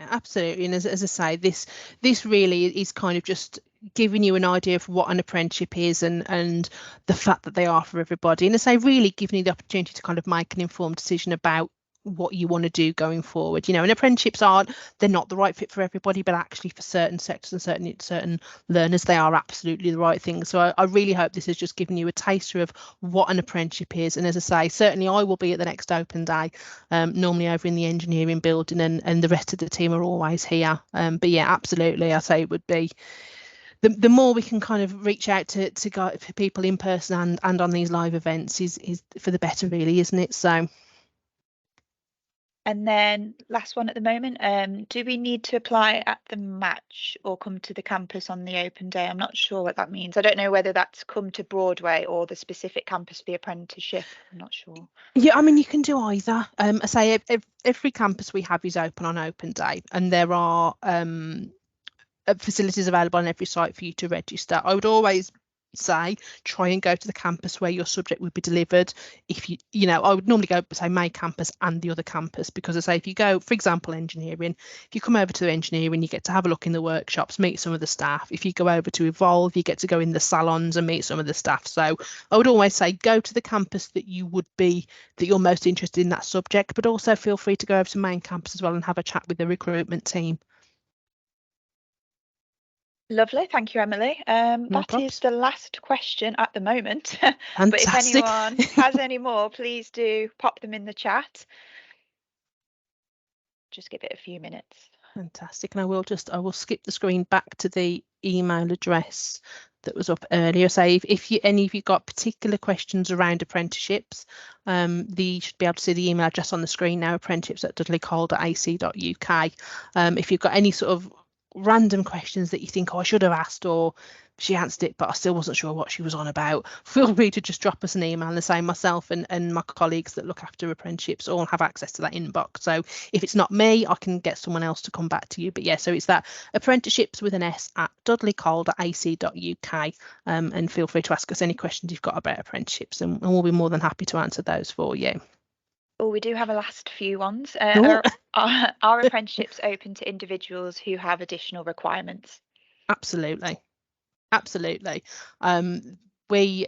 absolutely. And as I say, this really is kind of just giving you an idea of what an apprenticeship is and the fact that they are for everybody. And as I say, really giving you the opportunity to kind of make an informed decision about what you want to do going forward. And apprenticeships they're not the right fit for everybody, but actually for certain sectors and certain learners, they are absolutely the right thing. So I really hope this has just given you a taster of what an apprenticeship is. And as I say, certainly I will be at the next open day, normally over in the engineering building, and the rest of the team are always here. But yeah, absolutely, I say it would be the more we can kind of reach out to people in person and on these live events is for the better, really, isn't it? So. And then last one at the moment, do we need to apply at the match or come to the campus on the open day? I'm not sure what that means. I don't know whether that's come to Broadway or the specific campus for the apprenticeship. I'm not sure. Yeah, I mean, you can do either. I say every campus we have is open on open day, and there are facilities available on every site for you to register. I would always say try and go to the campus where your subject would be delivered. If I would normally go say my campus and the other campus, because I say if you go, for example, engineering, if you come over to engineering, you get to have a look in the workshops, meet some of the staff. If you go over to Evolve, you get to go in the salons and meet some of the staff. So I would always say go to the campus that you're most interested in that subject, but also feel free to go over to main campus as well and have a chat with the recruitment team. Lovely, thank you, Emily. That is the last question at the moment. But if anyone has any more, please do pop them in the chat. Just give it a few minutes. Fantastic. And I will skip the screen back to the email address that was up earlier. Say if any of you got particular questions around apprenticeships, you should be able to see the email address on the screen now, apprenticeships@dudleycoll.ac.uk. If you've got any sort of random questions that you think, I should have asked, or she answered it but I still wasn't sure what she was on about, feel free to just drop us an email. And the same, myself and my colleagues that look after apprenticeships all have access to that inbox. So if it's not me, I can get someone else to come back to you. But yeah, so it's that apprenticeships with an S @dudleycoll.ac.uk, and feel free to ask us any questions you've got about apprenticeships, and we'll be more than happy to answer those for you. Oh, we do have a last few ones. Are apprenticeships open to individuals who have additional requirements? Absolutely. We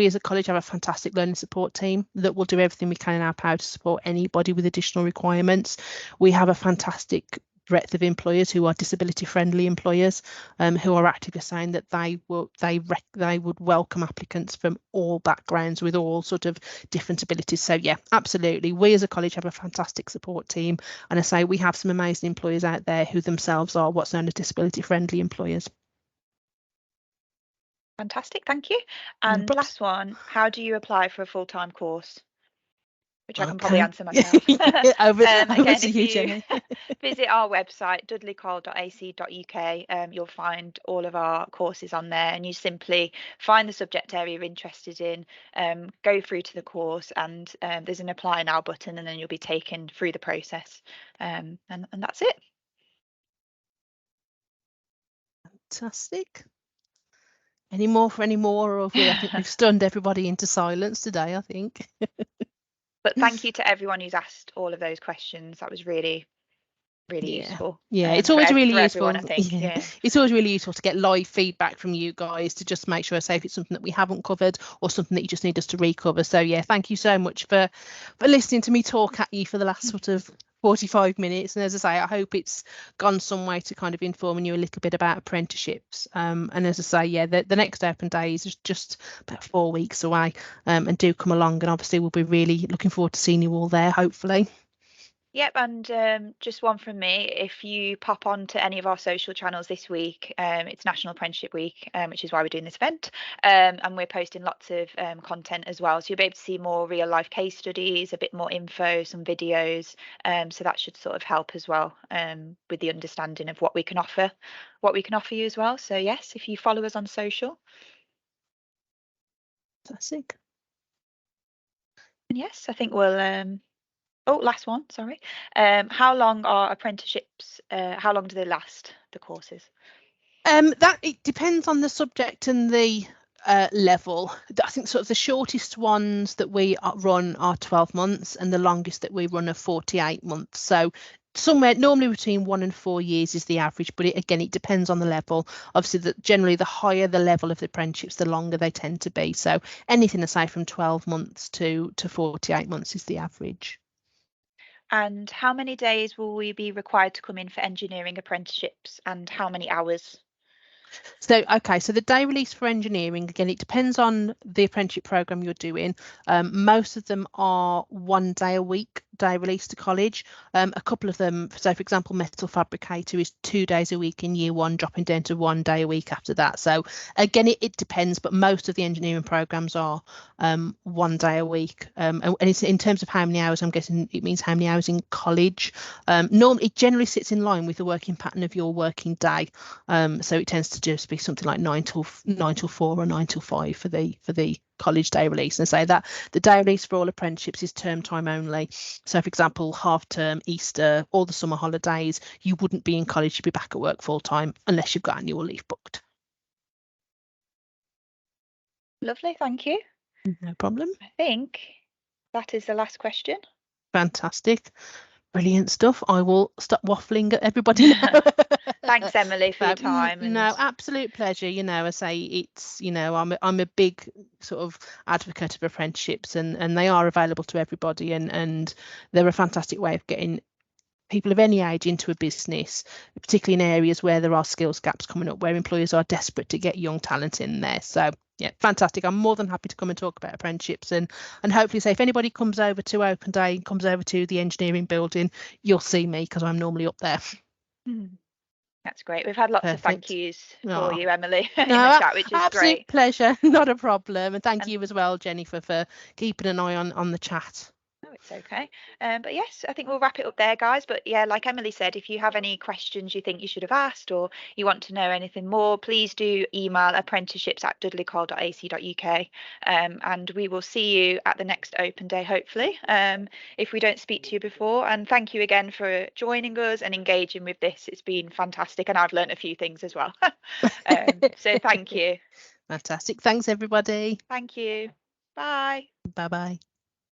as a college have a fantastic learning support team that will do everything we can in our power to support anybody with additional requirements. We have a fantastic breadth of employers who are disability friendly employers, who are actively saying that they would welcome applicants from all backgrounds with all sort of different abilities. So yeah, absolutely, we as a college have a fantastic support team, and I say we have some amazing employers out there who themselves are what's known as disability friendly employers. Fantastic, thank you. And last one, how do you apply for a full-time course? Which I can probably answer myself. Over again, to you, Jenny. Visit our website, dudleycoll.ac.uk. You'll find all of our courses on there, and you simply find the subject area you're interested in, go through to the course, and there's an apply now button, and then you'll be taken through the process. And that's it. Fantastic. Any more, or have we? I think we've stunned everybody into silence today, I think. But thank you to everyone who's asked all of those questions. That was really useful. Yeah, it's always really useful. Everyone, I think. Yeah. It's always really useful to get live feedback from you guys to just make sure, say, if it's something that we haven't covered or something that you just need us to recover. So yeah, thank you so much for listening to me talk at you for the last sort of 45 minutes. And as I say, I hope it's gone some way to kind of informing you a little bit about apprenticeships. And as I say, yeah, the next open day is just about 4 weeks away. And do come along, and obviously we'll be really looking forward to seeing you all there, hopefully. Yep, and just one from me. If you pop on to any of our social channels this week, it's National Apprenticeship Week, which is why we're doing this event, and we're posting lots of content as well. So you'll be able to see more real life case studies, a bit more info, some videos. So that should sort of help as well with the understanding of what we can offer you as well. So yes, if you follow us on social. Fantastic. And yes, I think we'll. Oh, last one, sorry. How long are apprenticeships? How long do they last, the courses? That it depends on the subject and the level. I think sort of the shortest ones that we run are 12 months, and the longest that we run are 48 months. So somewhere normally between 1 and 4 years is the average, but it depends on the level. Obviously, generally the higher the level of the apprenticeships, the longer they tend to be. So anything aside from 12 months to 48 months is the average. And how many days will we be required to come in for engineering apprenticeships, and how many hours? So, okay, so the day release for engineering, again, it depends on the apprenticeship programme you're doing. Most of them are 1 day a week, day release to college. A couple of them, so for example, metal fabricator is 2 days a week in year 1, dropping down to 1 day a week after that. So again, it depends, but most of the engineering programmes are 1 day a week. And it's in terms of how many hours, I'm guessing it means how many hours in college. Normally, it generally sits in line with the working pattern of your working day. So it tends to just be something like 9 till 4 or 9 till 5 for the college day release. And say that the day release for all apprenticeships is term time only. So for example, half term, Easter, all the summer holidays, you wouldn't be in college, you'd be back at work full time unless you've got annual leave booked. Lovely, thank you. No problem. I think that is the last question. Fantastic. Brilliant stuff. I will stop waffling at everybody now. Thanks, Emily, for your time. And no, absolute pleasure. I say it's, I'm a big sort of advocate of apprenticeships, and they are available to everybody, and they're a fantastic way of getting people of any age into a business, particularly in areas where there are skills gaps coming up, where employers are desperate to get young talent in there. So yeah, fantastic. I'm more than happy to come and talk about apprenticeships, and hopefully say if anybody comes over to Open Day, comes over to the engineering building, you'll see me because I'm normally up there. That's great. We've had lots of thank yous for you, Emily, in the chat, which is absolute great. Pleasure. Not a problem. And thank you as well, Jennifer, for keeping an eye on the chat. No, it's okay. But yes, I think we'll wrap it up there, guys. But yeah, like Emily said, if you have any questions you think you should have asked, or you want to know anything more, please do email apprenticeships@dudleycoll.ac.uk, and we will see you at the next open day, hopefully, if we don't speak to you before. And thank you again for joining us and engaging with this. It's been fantastic, and I've learned a few things as well. So thank you. Fantastic. Thanks, everybody. Thank you. Bye. Bye-bye.